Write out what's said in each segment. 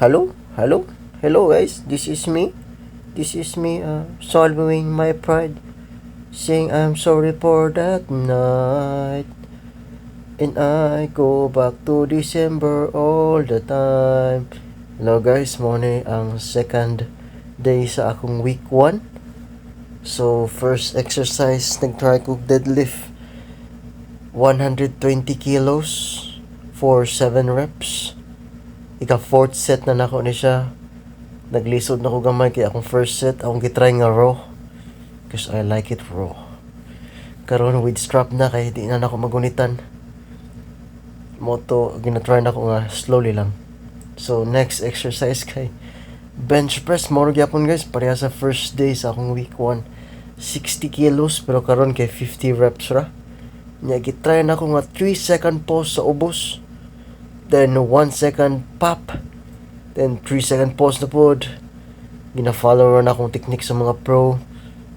Hello? Hello? Hello guys, this is me. This is me swallowing my pride. Saying I'm sorry for that night. And I go back to December all the time. Hello guys, mo ni ang second day sa akong week 1. So first exercise, nag-try ko deadlift 120 kilos for 7 reps. Ika fourth set na nako ni siya. Naglisod na ko gamay kay akong first set akong gitry nga raw. Cause I like it raw. Karon with strap na kay di na nako magunitan. Moto ginatry na ko nga slowly lang. So next exercise kay bench press mo gyapon guys, pareha sa first day sa akong week 1. 60 kilos pero karon kay 50 reps ra. Nya gitry na ko nga 3 second pause sa ubos. Then 1 second pop. Then 3 second pause na pod. Gina-follow na akong technique sa mga pro.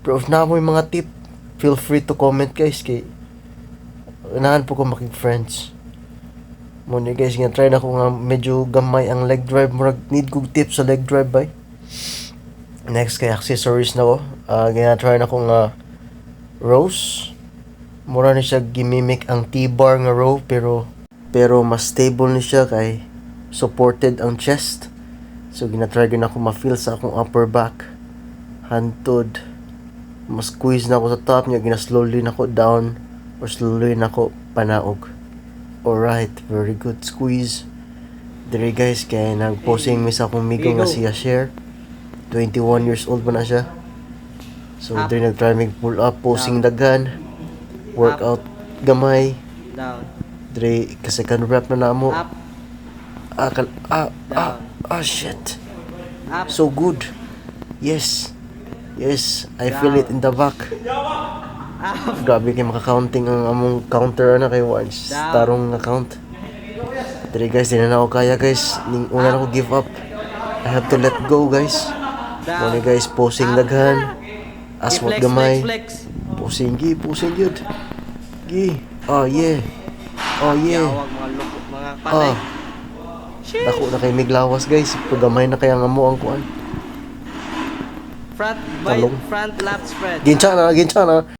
Pero if na mo yung mga tip, feel free to comment guys kay unahan po ko makig-friends. Muna guys, try na ko nga medyo gamay ang leg drive. Murag need kong tips sa leg drive bay. Next kay accessories na ko. Gina-try na ko nga rows. Mura ni siya gimimic ang T-bar nga row pero mas stable ni siya kay supported ang chest. So ginatry na ako ma-feel sa akong upper back. Hantod. Mas squeeze na ako sa top niya, gina-slowly na ako down or slowly na ako panaog. Alright, very good squeeze. Dire guys, kaya nag-posing mi sa akong migo nga siya share. 21 years old pa na siya. So dire nag-try mig pull up, posing dagan. Workout gamay. Down. Dire ka second rep na namo. Up. Shit. Up. So good. Yes. Yes, I feel it in the back. Up. Grabe kay maka-counting ang among counter na kay once. Tarong na count. Dire guys, di na ako kaya guys. Ning una na ako give up. I have to let go guys. Muna guys, posing daghan. Aswat gamay. Posing yun. Gi. Oh yeah. Oh yeah. Yawag mga lukot mga panay. Dako na kay miglawas guys. Pagamay na kaya nga mo ang kuan. Front Talong. front lap spread. Gincha na.